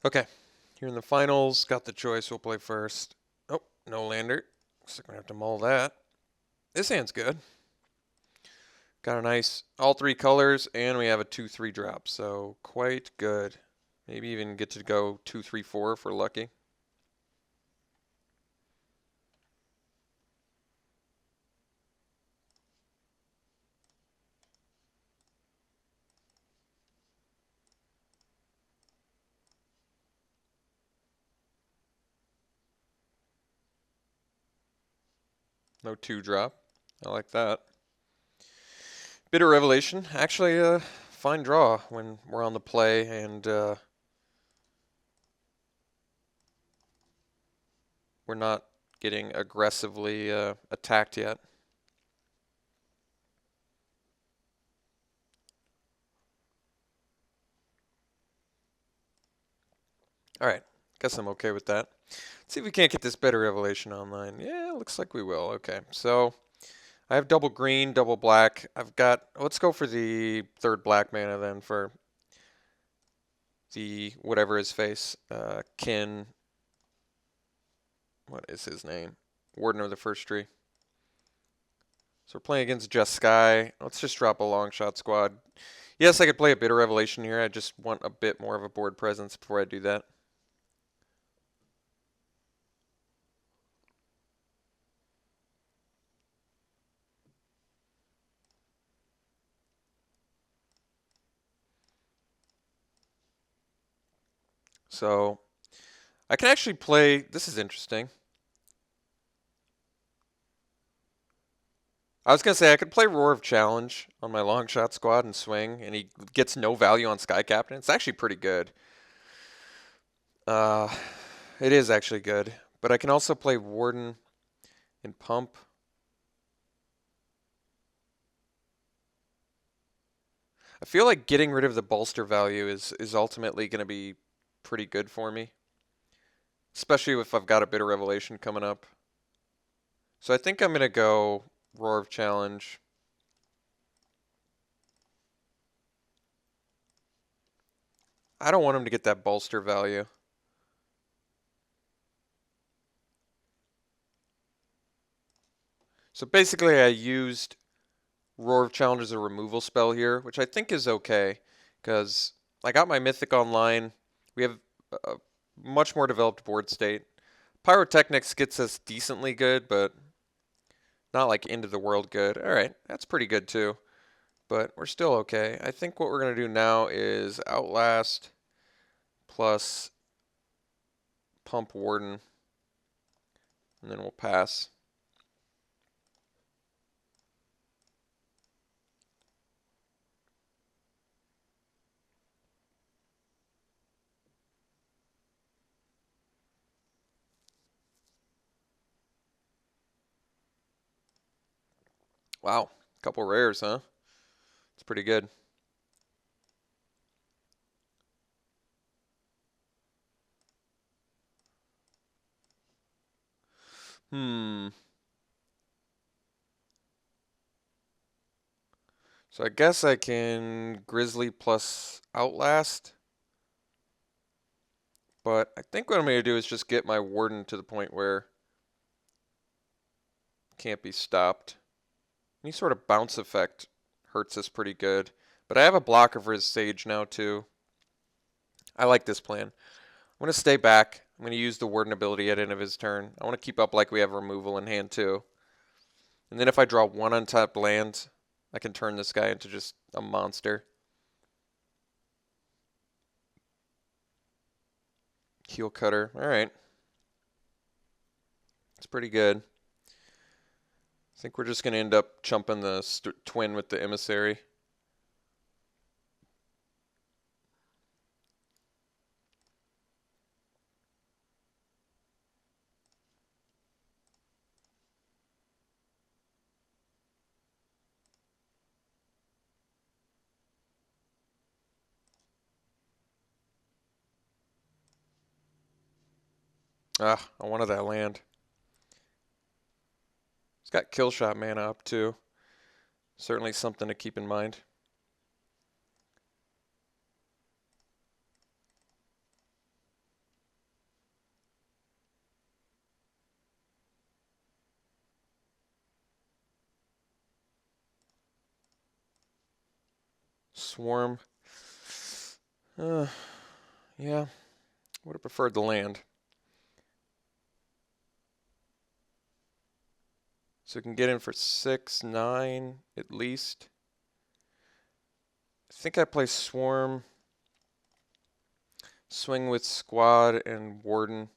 Okay, here in the finals, got the choice. We'll play first. Oh, no lander. Looks like we're gonna have to mull that. This hand's good. Got a nice all three colors, and we have a 2/3 drop, so quite good. Maybe even get to go 2/3/4 if we're lucky. No 2 drop. I like that. Bitter Revelation. Actually, a fine draw when we're on the play and we're not getting aggressively attacked yet. All right, guess I'm okay with that. Let's see if we can't get this Bitter Revelation online. Yeah, looks like we will. Okay, so I have double green, double black. I've got, let's go for the third black mana then for the whatever his face, Kin, what is his name? Warden of the First Tree. So we're playing against Just Sky. Let's just drop a long shot squad. Yes, I could play a Bitter Revelation here. I just want a bit more of a board presence before I do that. So I can actually play, this is interesting. I was going to say I could play Roar of Challenge on my long shot squad and swing, and he gets no value on Sky Captain. It's actually pretty good. Uh, it is actually good. But I can also play Warden and Pump. I feel like getting rid of the bolster value is ultimately going to be pretty good for me. Especially if I've got a Bitter Revelation coming up. So I think I'm going to go Roar of Challenge. I don't want him to get that bolster value. So basically I used Roar of Challenge as a removal spell here, which I think is okay, because I got my Mythic online. We have a much more developed board state. Pyrotechnics gets us decently good, but not like into the world good. All right, that's pretty good too, but we're still okay. I think what we're going to do now is Outlast plus Pump Warden, and then we'll pass. Wow, couple rares, huh? It's pretty good. Hmm. So I guess I can Grizzly plus Outlast. But I think what I'm going to do is just get my Warden to the point where it can't be stopped. Any sort of bounce effect hurts us pretty good. But I have a blocker for his Sage now too. I like this plan. I'm going to stay back. I'm going to use the Warden ability at end of his turn. I want to keep up like we have removal in hand too. And then if I draw one untapped land, I can turn this guy into just a monster. Heel Cutter. All right. It's pretty good. I think we're just going to end up chumping the twin with the Emissary. Ah, I wanted that land. He's got kill shot mana up too. Certainly something to keep in mind. swarm. Yeah, would have preferred the land. So we can get in for 6, 9 at least. I think I play swarm, swing with squad and warden.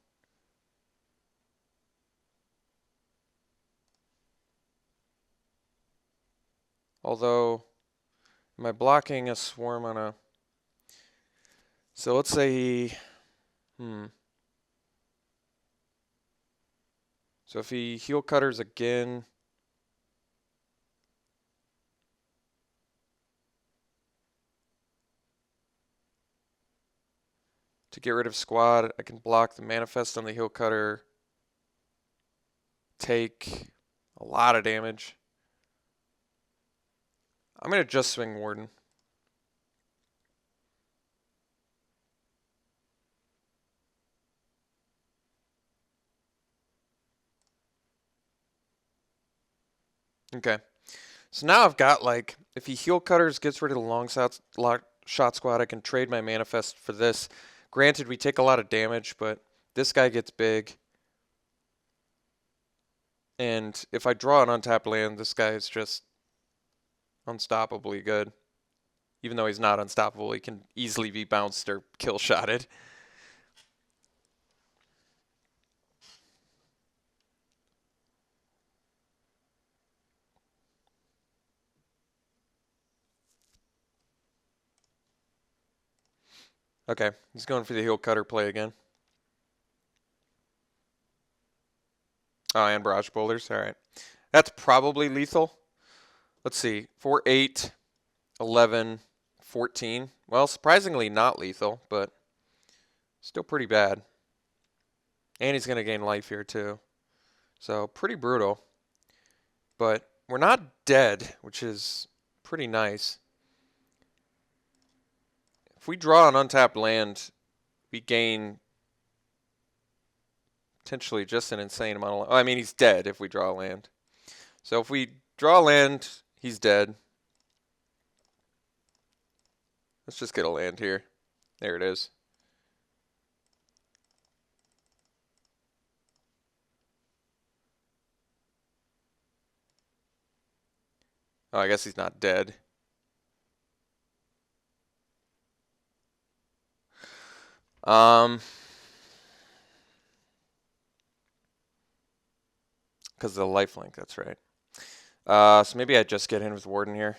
Although, am I blocking a swarm on a... So let's say So if he heel cutters again, to get rid of squad, I can block the manifest on the heel cutter, take a lot of damage. I'm going to just swing warden. Okay. So now I've got, like, if he heel cutters, gets rid of the long shot squad, I can trade my manifest for this. Granted, we take a lot of damage, but this guy gets big. And if I draw an untapped land, this guy is just unstoppably good. Even though he's not unstoppable, he can easily be bounced or kill shotted. Okay, he's going for the heel cutter play again. Oh, and barrage boulders. All right. That's probably lethal. Let's see. 4, 8, 11, 14. Well, surprisingly not lethal, but still pretty bad. And he's going to gain life here too. So pretty brutal. But we're not dead, which is pretty nice. If we draw an untapped land, we gain potentially just an insane amount of land. Oh, I mean, he's dead if we draw a land. So if we draw a land, he's dead. Let's just get a land here. There it is. Oh, I guess he's not dead. Because of the lifelink, that's right. So maybe I just get in with Warden here.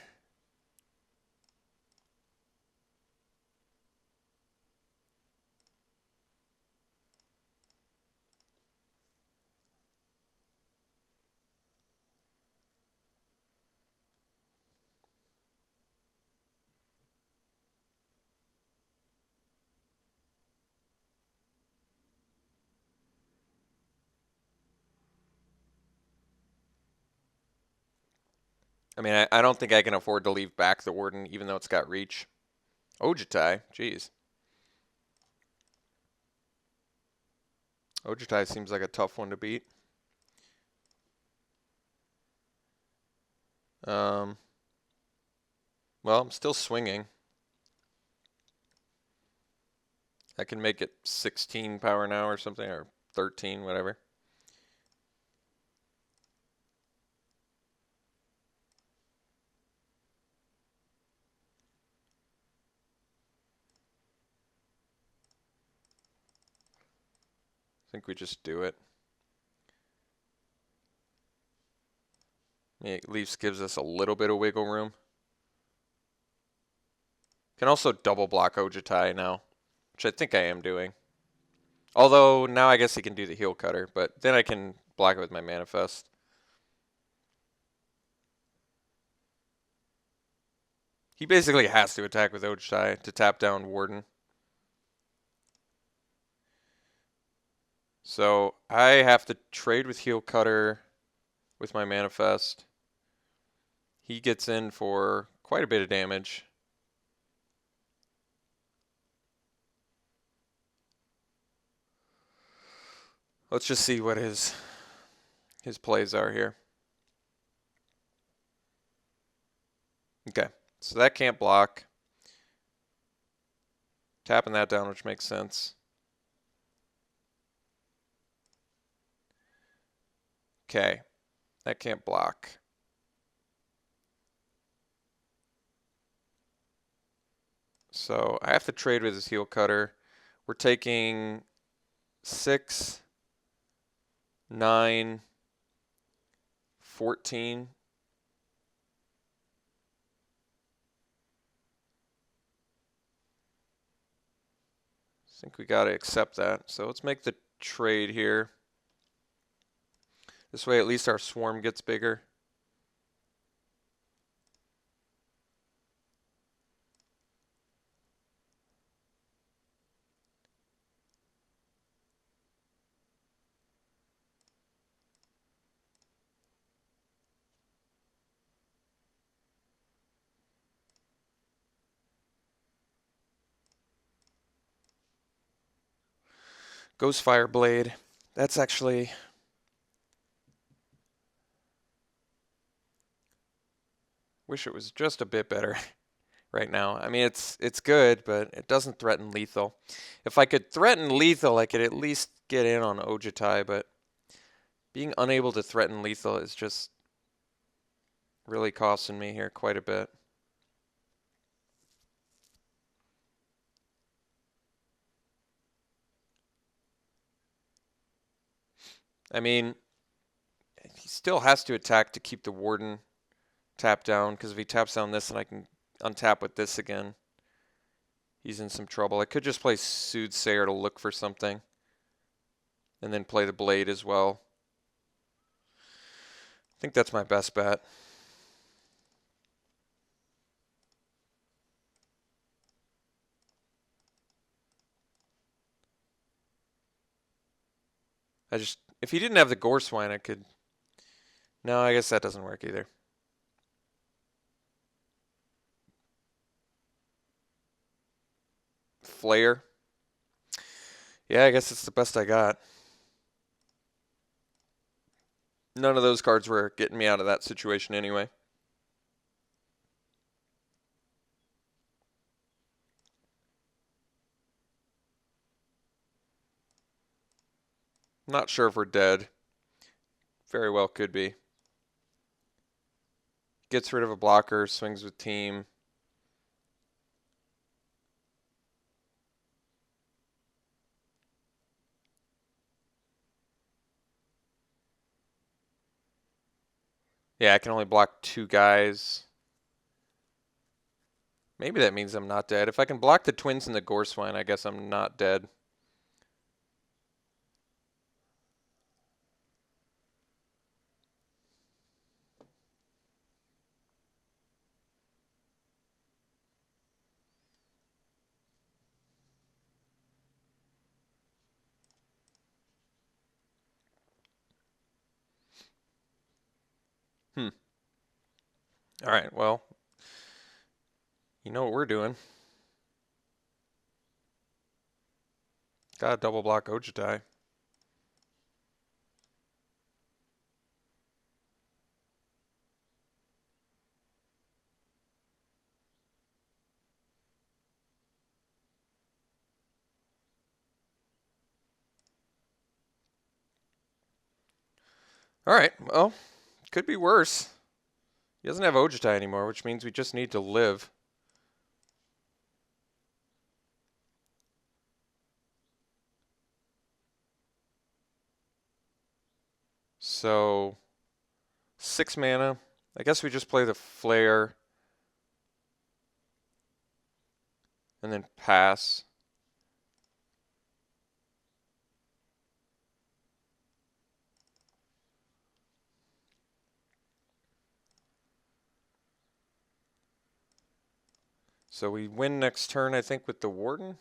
I mean, I don't think I can afford to leave back the Warden, even though it's got reach. Ojutai, jeez. Ojutai seems like a tough one to beat. Well, I'm still swinging. I can make it 16 power now or something, or 13, whatever. I think we just do it. It at least gives us a little bit of wiggle room. Can also double block Ojutai now, which I think I am doing. Although now I guess he can do the heel cutter, but then I can block it with my manifest. He basically has to attack with Ojutai to tap down Warden. So I have to trade with heel cutter with my manifest. He gets in for quite a bit of damage. Let's just see what his plays are here. Okay, so that can't block. Tapping that down, which makes sense. Okay, that can't block. So I have to trade with his heel cutter. We're taking 6, 9, 14. I think we got to accept that. So let's make the trade here. This way at least our swarm gets bigger. Ghostfire Blade. That's actually... Wish it was just a bit better right now. I mean, it's good, but it doesn't threaten lethal. If I could threaten lethal, I could at least get in on Ojutai, but being unable to threaten lethal is just really costing me here quite a bit. I mean, he still has to attack to keep the Warden tapped down, because if he taps down this and I can untap with this again, he's in some trouble. I could just play Soothsayer to look for something, and then play the Blade as well. I think that's my best bet. If he didn't have the Gore Swine, I could... No, I guess that doesn't work either. Flare. Yeah, I guess it's the best I got. None of those cards were getting me out of that situation anyway. Not sure if we're dead. Very well could be. Gets rid of a blocker, swings with team. Yeah, I can only block 2 guys. Maybe that means I'm not dead. If I can block the twins and the Gore Swine, I guess I'm not dead. All right, well, you know what we're doing. Gotta double block Ojutai. All right, well, could be worse. He doesn't have Ojutai anymore, which means we just need to live. So, 6 mana. I guess we just play the Flare and then pass. So we win next turn, I think, with the Warden,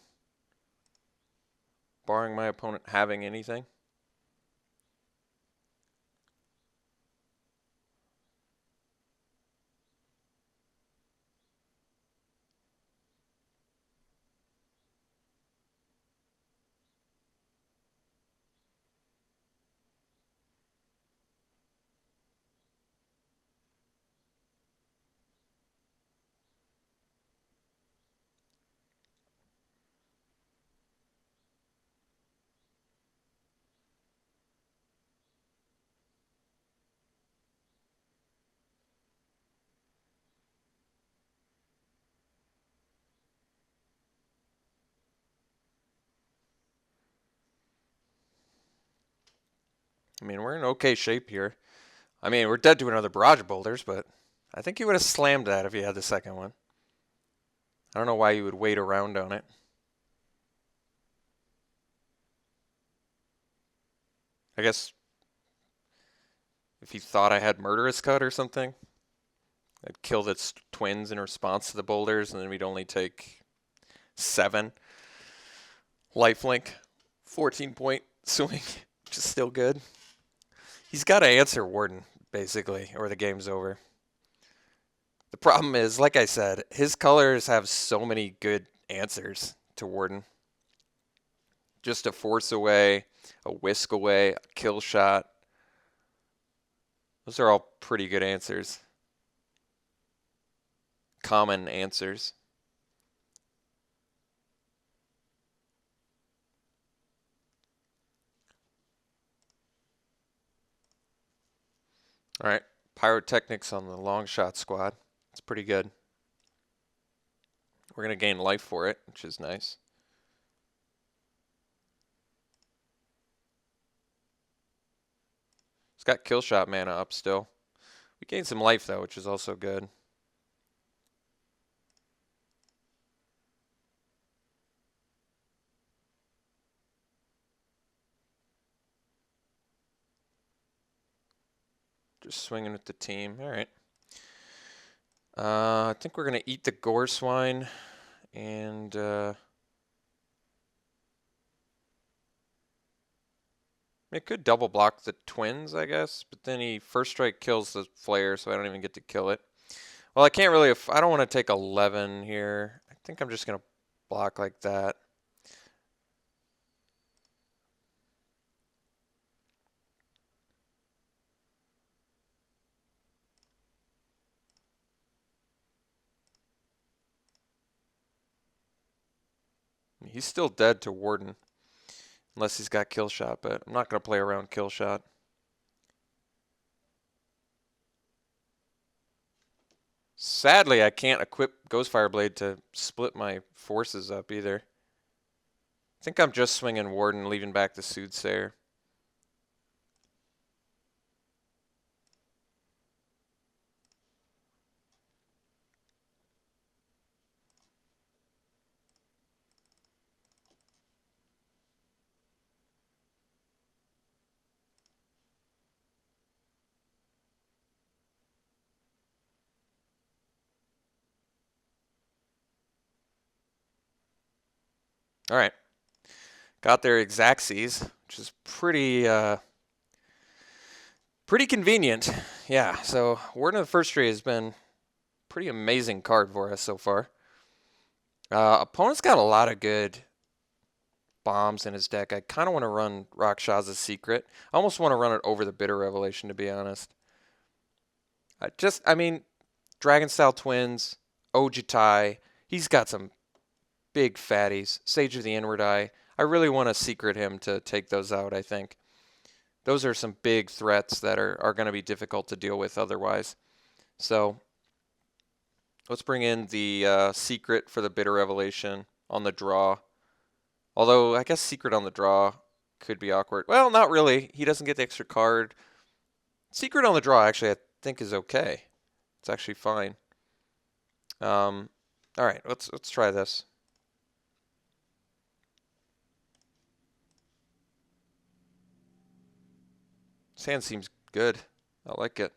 barring my opponent having anything. I mean, we're in okay shape here. I mean, we're dead to another barrage of boulders, but I think he would have slammed that if he had the second one. I don't know why you would wait around on it. I guess if he thought I had Murderous Cut or something, I'd kill its twins in response to the boulders, and then we'd only take 7. Lifelink, 14-point swing, which is still good. He's got to answer Warden, basically, or the game's over. The problem is, like I said, his colors have so many good answers to Warden. Just a force away, a whisk away, a kill shot. Those are all pretty good answers. Common answers. All right, Pyrotechnics on the long shot squad. It's pretty good. We're going to gain life for it, which is nice. It's got kill shot mana up still. We gained some life though, which is also good. Just swinging with the team. All right. I think we're going to eat the Gore Swine and it could double block the twins, I guess, but then he first strike kills the flare, so I don't even get to kill it. Well, I can't really, I don't want to take 11 here. I think I'm just going to block like that. He's still dead to Warden, unless he's got kill shot, but I'm not going to play around kill shot. Sadly, I can't equip Ghostfire Blade to split my forces up either. I think I'm just swinging Warden, leaving back the Soothsayer. All right. Got their Exacxes, which is pretty convenient. Yeah, so Warden of the First Tree has been a pretty amazing card for us so far. Opponent's got a lot of good bombs in his deck. I kind of want to run Rakshas's Secret. I almost want to run it over the Bitter Revelation, to be honest. I mean, Dragon Style Twins, Ojutai, he's got some big fatties. Sage of the Inward Eye. I really want to secret him to take those out, I think. Those are some big threats that are going to be difficult to deal with otherwise. So let's bring in the secret for the Bitter Revelation on the draw. Although I guess secret on the draw could be awkward. Well, not really. He doesn't get the extra card. Secret on the draw actually I think is okay. It's actually fine. All right, let's try this. This hand seems good. I like it.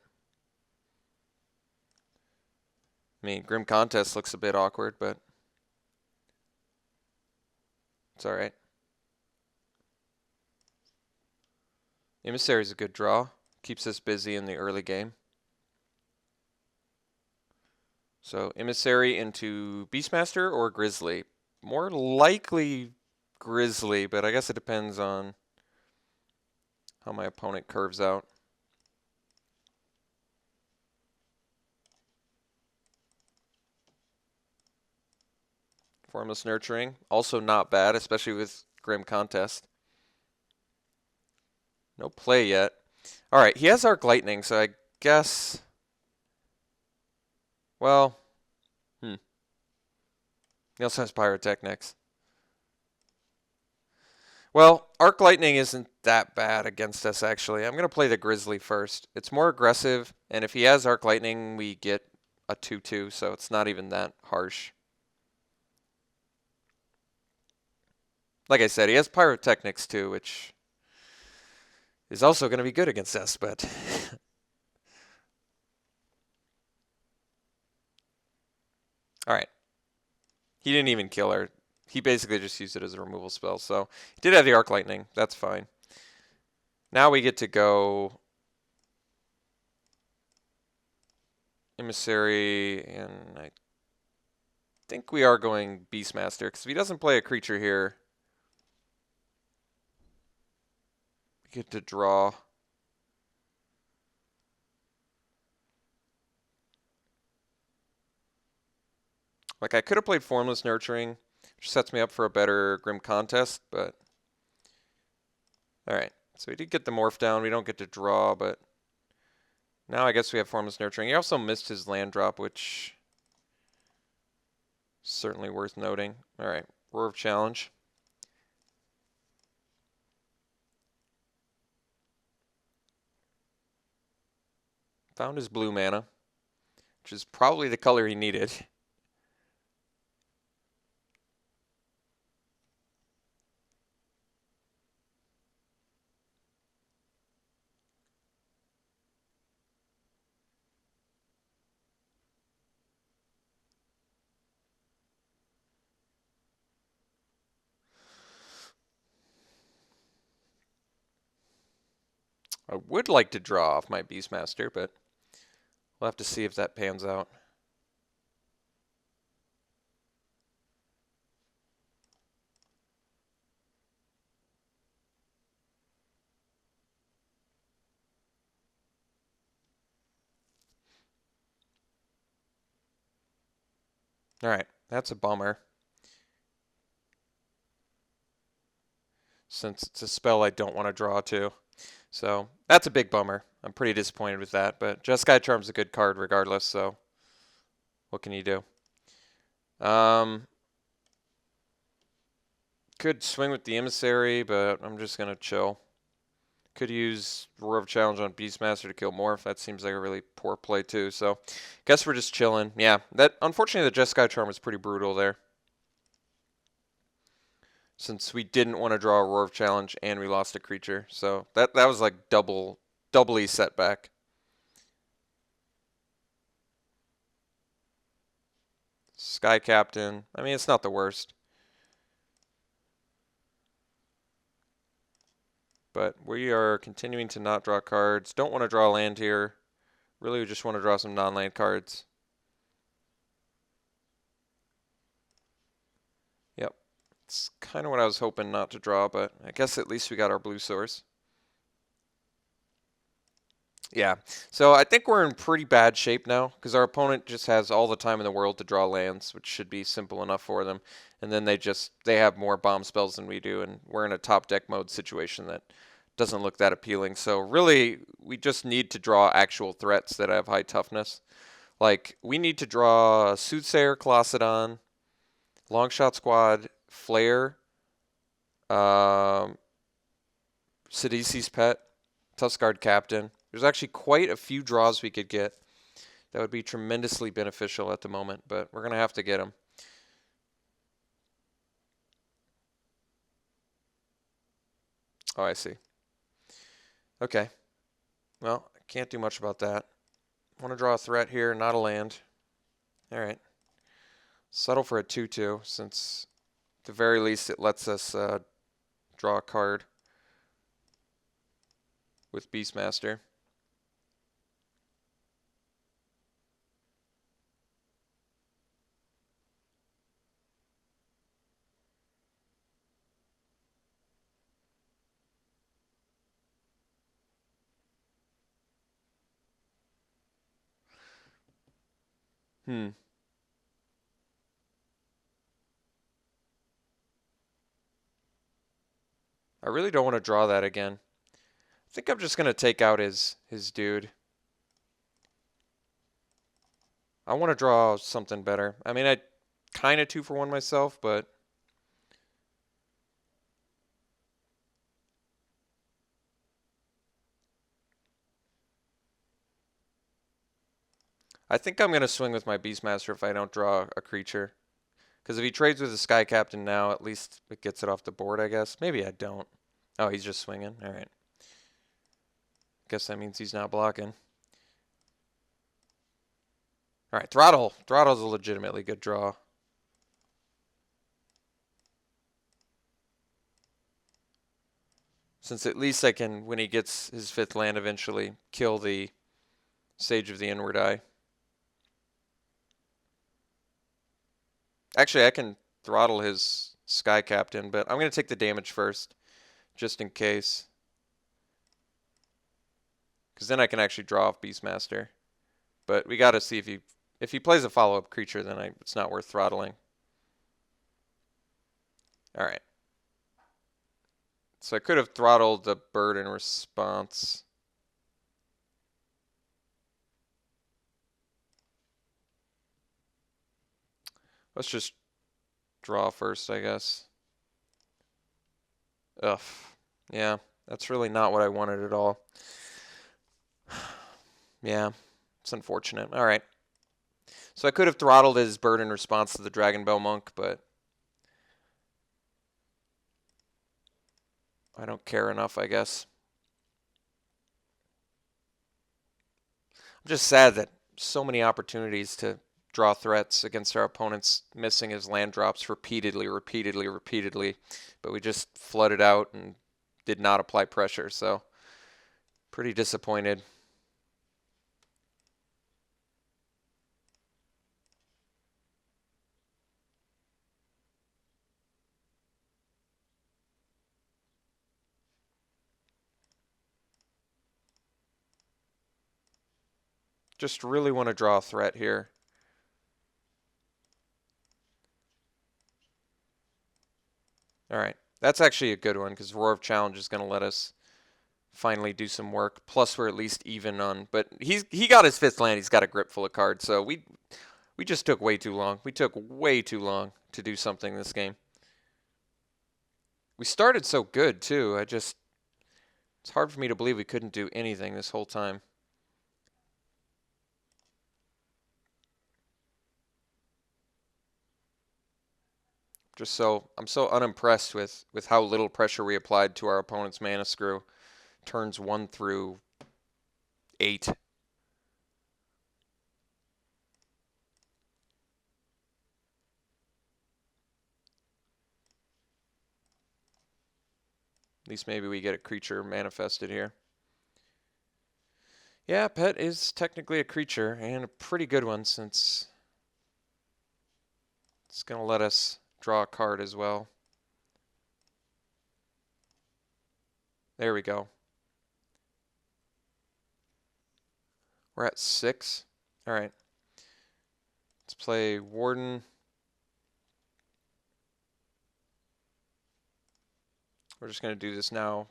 I mean, Grim Contest looks a bit awkward, but it's all right. Emissary is a good draw. Keeps us busy in the early game. So Emissary into Beastmaster or Grizzly? More likely Grizzly, but I guess it depends on how my opponent curves out. Formless Nurturing, also not bad, especially with Grim Contest. No play yet. All right, he has Arc Lightning, so I guess... Well, he also has Pyrotechnics. Well, Arc Lightning isn't that bad against us, actually. I'm going to play the Grizzly first. It's more aggressive, and if he has Arc Lightning, we get a 2-2, so it's not even that harsh. Like I said, he has Pyrotechnics too, which is also going to be good against us, but... Alright. He didn't even kill her. He basically just used it as a removal spell, so... He did have the Arc Lightning. That's fine. Now we get to go... Emissary, and I think we are going Beastmaster, because if he doesn't play a creature here... We get to draw... Like, I could have played Formless Nurturing, which sets me up for a better Grim Contest, but... Alright, so we did get the Morph down. We don't get to draw, but... Now I guess we have Formless Nurturing. He also missed his land drop, which... Certainly worth noting. Alright, Roar of Challenge. Found his blue mana, which is probably the color he needed. I would like to draw off my Beastmaster, but we'll have to see if that pans out. Alright, that's a bummer. Since it's a spell I don't want to draw to. So, that's a big bummer. I'm pretty disappointed with that, but Jeskai Charm's a good card regardless, so what can you do? Could swing with the Emissary, but I'm just going to chill. Could use Roar of Challenge on Beastmaster to kill Morph. That seems like a really poor play too, so guess we're just chilling. Yeah, that unfortunately the Jeskai Charm was pretty brutal there. Since we didn't want to draw a Roar of Challenge and we lost a creature. So that was like doubly setback. Sky Captain. I mean, it's not the worst. But we are continuing to not draw cards. Don't want to draw land here. Really, we just want to draw some non-land cards. Yep. It's kind of what I was hoping not to draw, but I guess at least we got our blue source. Yeah, so I think we're in pretty bad shape now because our opponent just has all the time in the world to draw lands, which should be simple enough for them. And then they have more bomb spells than we do, and we're in a top deck mode situation that doesn't look that appealing. So really, we just need to draw actual threats that have high toughness. Like, we need to draw Soothsayer, Colossedon, Longshot Squad, Flare, Sidisi's Pet, Tuskguard Captain. There's actually quite a few draws we could get that would be tremendously beneficial at the moment, but we're going to have to get them. Oh, I see. Okay. Well, I can't do much about that. Want to draw a threat here, not a land. All right. Settle for a 2-2, since at the very least it lets us draw a card with Beastmaster. I really don't want to draw that again. I think I'm just going to take out his dude. I want to draw something better. I mean, I kind of 2-for-1 myself, but I think I'm going to swing with my Beastmaster if I don't draw a creature. Because if he trades with the Sky Captain now, at least it gets it off the board, I guess. Maybe I don't. Oh, he's just swinging. All right. Guess that means he's not blocking. All right, Throttle. Throttle's a legitimately good draw. Since at least I can, when he gets his 5th land eventually, kill the Sage of the Inward Eye. Actually, I can throttle his Sky Captain, but I'm going to take the damage first, just in case. Because then I can actually draw off Beastmaster. But we got to see if he plays a follow-up creature, then it's not worth throttling. All right. So I could have throttled the bird in response. Let's just draw first, I guess. Ugh. Yeah, that's really not what I wanted at all. Yeah, it's unfortunate. All right. So I could have throttled his bird in response to the Dragonbell Monk, but I don't care enough, I guess. I'm just sad that so many opportunities to draw threats against our opponents missing his land drops repeatedly, but we just flooded out and did not apply pressure, so pretty disappointed. Just really want to draw a threat here. All right, that's actually a good one because Roar of Challenge is going to let us finally do some work. Plus, we're at least even on. But he got his 5th land. He's got a grip full of cards. So we just took way too long. We took way too long to do something this game. We started so good too. It's hard for me to believe we couldn't do anything this whole time. I'm so unimpressed with how little pressure we applied to our opponent's mana screw. Turns 1 through 8. At least maybe we get a creature manifested here. Yeah, Pet is technically a creature, and a pretty good one since it's going to let us draw a card as well. There we go. We're at 6. All right. Let's play Warden. We're just going to do this now.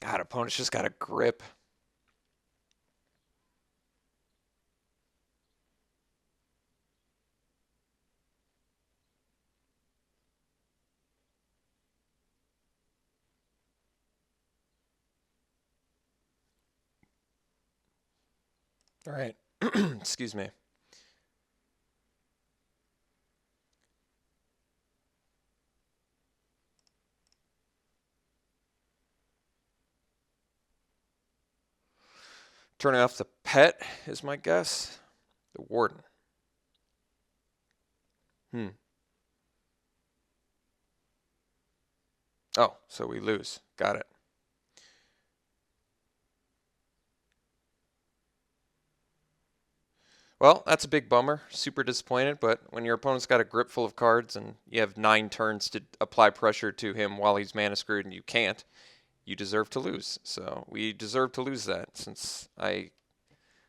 God, opponent's just got a grip. All right. Excuse me. Turning off the Pet is my guess. The Warden. Oh, so we lose. Got it. Well, that's a big bummer. Super disappointed, but when your opponent's got a grip full of cards and you have 9 turns to apply pressure to him while he's mana screwed and you can't, you deserve to lose. So we deserve to lose that since I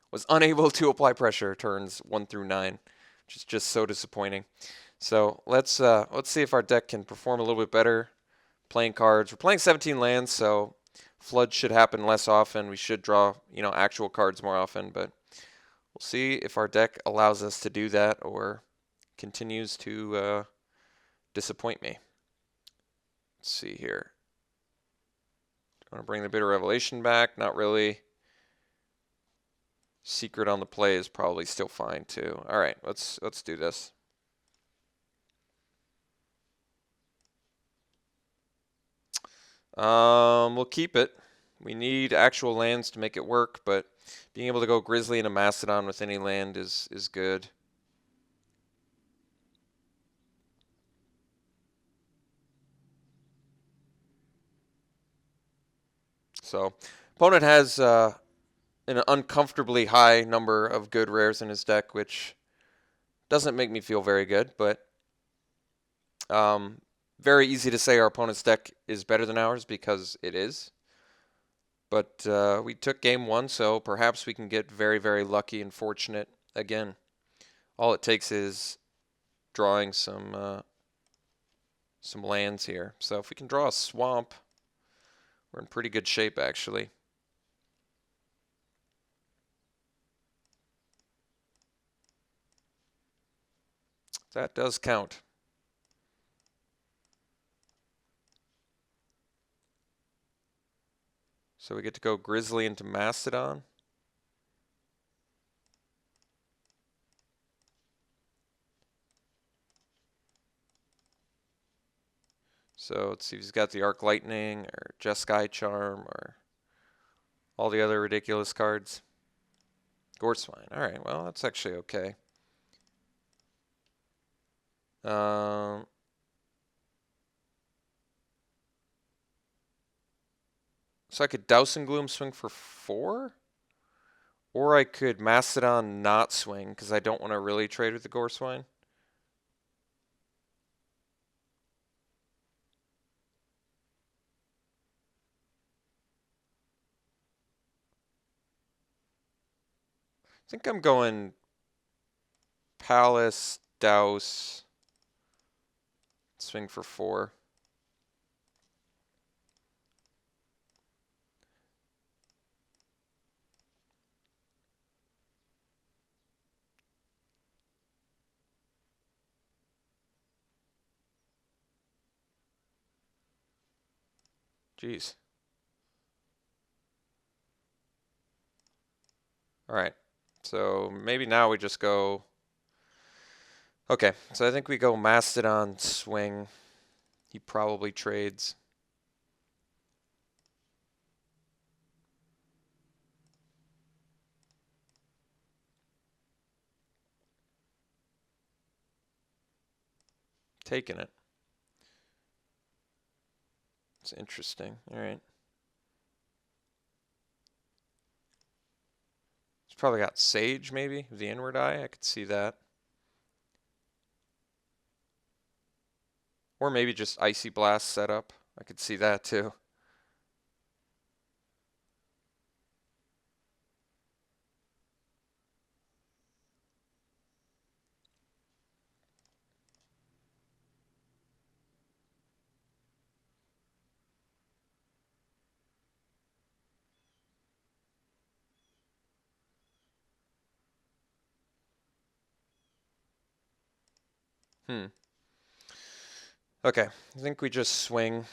was unable to apply pressure turns 1 through 9, which is just so disappointing. So let's see if our deck can perform a little bit better playing cards. We're playing 17 lands, so flood should happen less often. We should draw, actual cards more often, but we'll see if our deck allows us to do that or continues to disappoint me. Let's see here. Do I want to bring the Bitter Revelation back? Not really. Secret on the play is probably still fine too. All right, let's do this. We'll keep it. We need actual lands to make it work, but being able to go Grizzly and a Mastodon with any land is good. So, opponent has an uncomfortably high number of good rares in his deck, which doesn't make me feel very good, but very easy to say our opponent's deck is better than ours because it is. But we took game 1, so perhaps we can get very, very lucky and fortunate again. All it takes is drawing some lands here. So if we can draw a swamp, we're in pretty good shape, actually. That does count. So we get to go Grizzly into Mastodon. So let's see if he's got the Arc Lightning or Jeskai Charm or all the other ridiculous cards. Goreswine. All right, well, that's actually okay. So I could Douse and Gloom swing for 4? Or I could Mastodon not swing because I don't want to really trade with the Goreswine. I think I'm going Palace, Douse, swing for 4. Jeez. All right. So maybe now we just go. Okay, so I think we go Mastodon swing. He probably trades. Taking it. It's interesting. All right. He's probably got Sage, maybe, the Inward Eye. I could see that. Or maybe just Icy Blast setup. I could see that too. Okay, I think we just swing.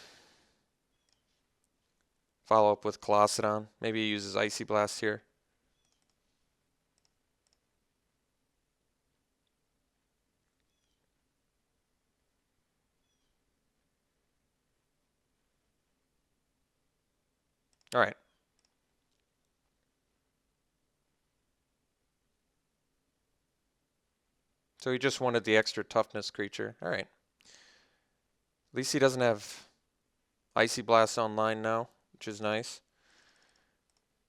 Follow up with Colossadon. Maybe he uses Icy Blast here. All right. So he just wanted the extra toughness creature. All right. At least he doesn't have Icy Blast online now, which is nice.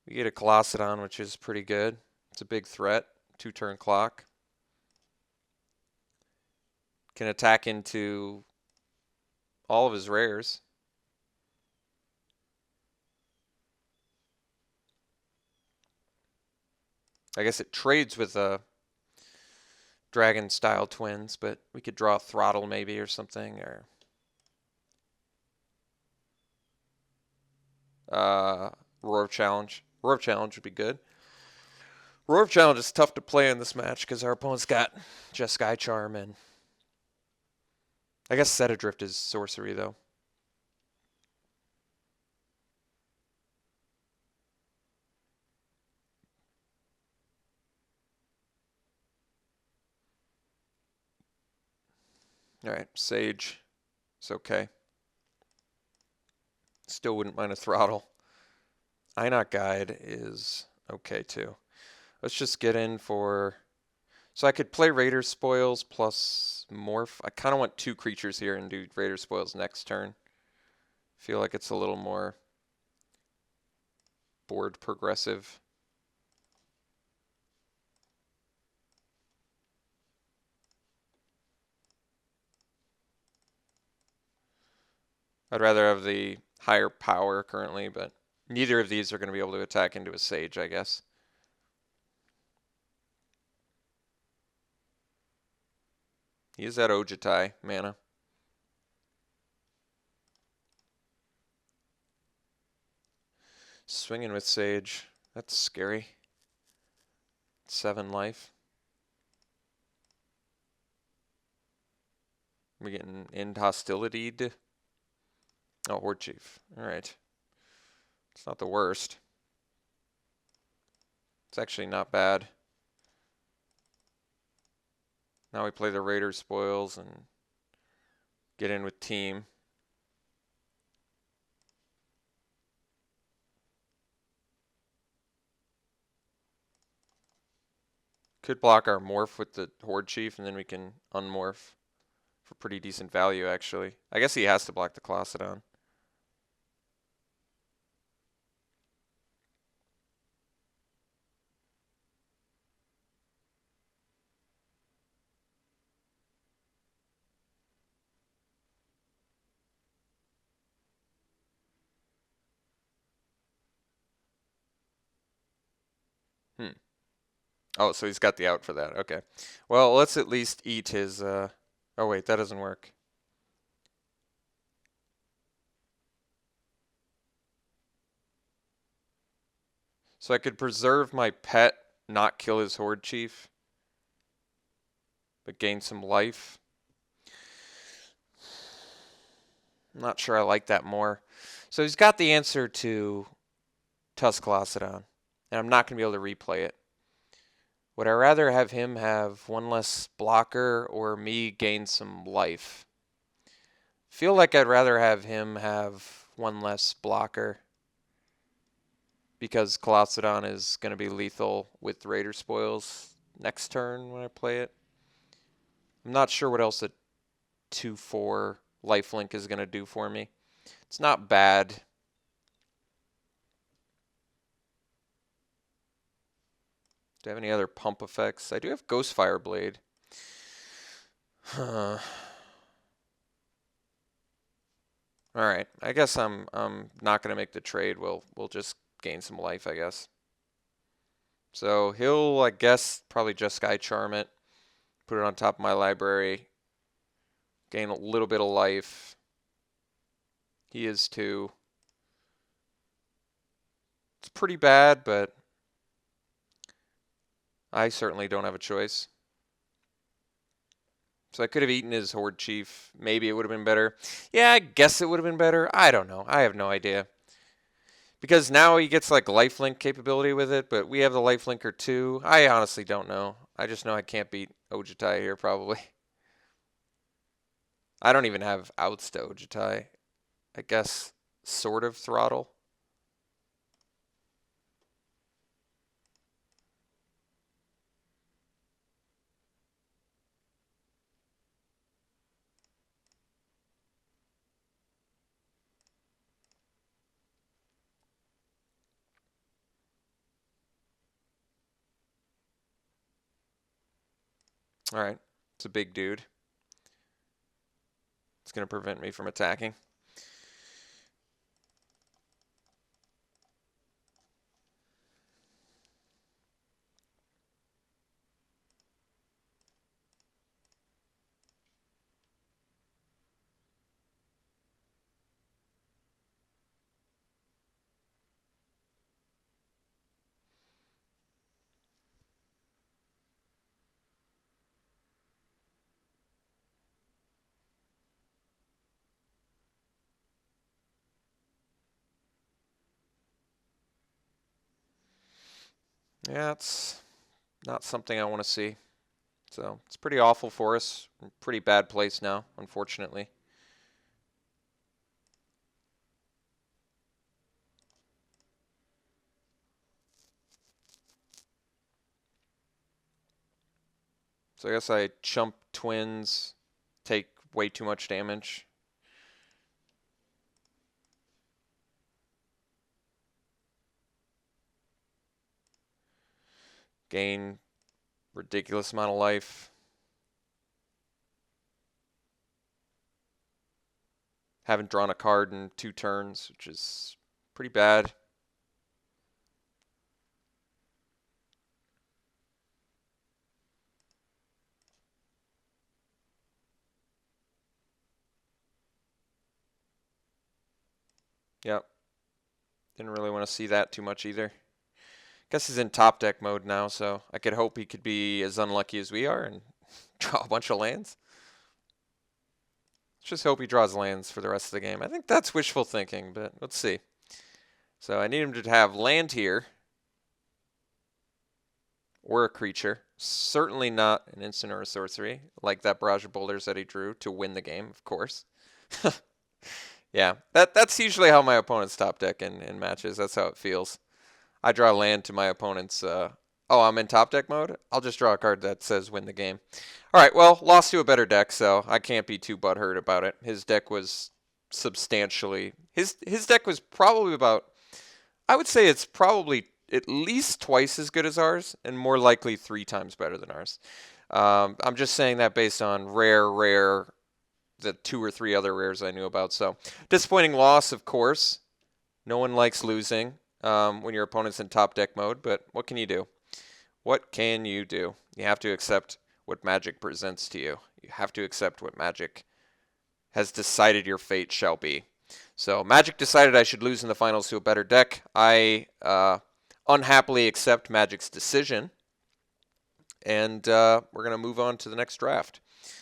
We get a Colossadon, which is pretty good. It's a big threat. 2-turn clock. Can attack into all of his rares. I guess it trades with dragon style twins, but we could draw a throttle maybe or something, or Roar of Challenge. Roar of Challenge would be good. Roar of Challenge is tough to play in this match because our opponent's got just Sky Charm, and I guess Set Adrift is sorcery though. Alright, Sage. It's okay. Still wouldn't mind a throttle. Einok Guide is okay too. Let's just get in for... So I could play Raider Spoils plus Morph. I kind of want 2 creatures here and do Raider Spoils next turn. Feel like it's a little more board progressive. I'd rather have the higher power currently, but neither of these are going to be able to attack into a Sage, I guess. He is at Ojitai mana. Swinging with Sage. That's scary. 7 life. We're getting End Hostility. Oh, Horde Chief. Alright. It's not the worst. It's actually not bad. Now we play the Raider Spoils and get in with Team. Could block our Morph with the Horde Chief, and then we can unmorph for pretty decent value, actually. I guess he has to block the Colossedon. Oh, so he's got the out for that. Okay. Well, let's at least eat his... Oh, wait, that doesn't work. So I could preserve my pet, not kill his Horde Chief, but gain some life. I'm not sure I like that more. So he's got the answer to Tusk Colossedon, and I'm not going to be able to replay it. Would I rather have him have 1 less blocker or me gain some life? Feel like I'd rather have him have 1 less blocker because Colossedon is going to be lethal with Raider Spoils next turn when I play it. I'm not sure what else a 2/4 lifelink is going to do for me. It's not bad. Do I have any other pump effects? I do have Ghostfire Blade. All right. I guess I'm not going to make the trade. We'll just gain some life, I guess. So he'll, I guess, probably just Sky Charm it, put it on top of my library, gain a little bit of life. He is too. It's pretty bad, but I certainly don't have a choice. So I could have eaten his Horde Chief. Maybe it would have been better. Yeah, I guess it would have been better. I don't know. I have no idea. Because now he gets like lifelink capability with it, but we have the lifelinker too. I honestly don't know. I just know I can't beat Ojitai here probably. I don't even have outs to Ojitai. I guess sort of throttle. All right. It's a big dude. It's going to prevent me from attacking. Yeah, it's not something I want to see. So it's pretty awful for us. Pretty bad place now, unfortunately. So I guess I chump twins, take way too much damage. Gain ridiculous amount of life. Haven't drawn a card in 2 turns, which is pretty bad. Yep. Didn't really want to see that too much either. Guess he's in top deck mode now, so I could hope he could be as unlucky as we are and draw a bunch of lands. Let's just hope he draws lands for the rest of the game. I think that's wishful thinking, but let's see. So I need him to have land here. Or a creature. Certainly not an instant or a sorcery, like that barrage of boulders that he drew to win the game, of course. Yeah, that's usually how my opponent's top deck in matches. That's how it feels. I draw land to my opponent's. Oh, I'm in top deck mode? I'll just draw a card that says win the game. All right, well, lost to a better deck, so I can't be too butthurt about it. His deck was substantially. His deck was probably about. I would say it's probably at least twice as good as ours, and more likely 3 times better than ours. I'm just saying that based on rare, the 2 or 3 other rares I knew about. So disappointing loss, of course. No one likes losing when your opponent's in top deck mode, but what can you do? What can you do? You have to accept what Magic presents to you. You have to accept what Magic has decided your fate shall be. So Magic decided I should lose in the finals to a better deck. I unhappily accept Magic's decision, and we're going to move on to the next draft.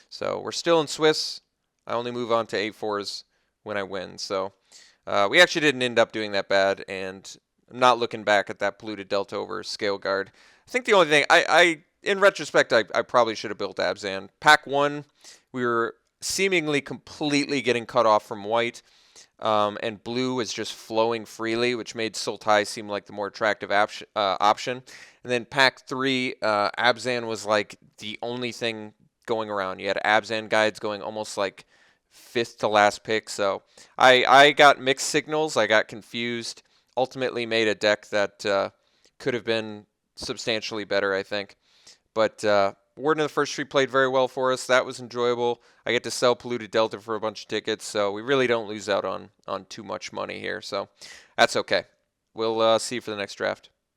So we're still in Swiss. I only move on to A4s when I win. So we actually didn't end up doing that bad, and I'm not looking back at that polluted Delta over Scale Guard. I think the only thing, in retrospect, I probably should have built Abzan. Pack 1, we were seemingly completely getting cut off from white. And blue was just flowing freely, which made Sultai seem like the more attractive option. And then pack 3, Abzan was like the only thing going around. You had Abzan guides going almost like 5th to last pick. So I got mixed signals. I got confused. Ultimately made a deck that could have been substantially better, I think. But Warden of the First Tree played very well for us. That was enjoyable. I get to sell Polluted Delta for a bunch of tickets, so we really don't lose out on too much money here. So that's okay. We'll see you for the next draft.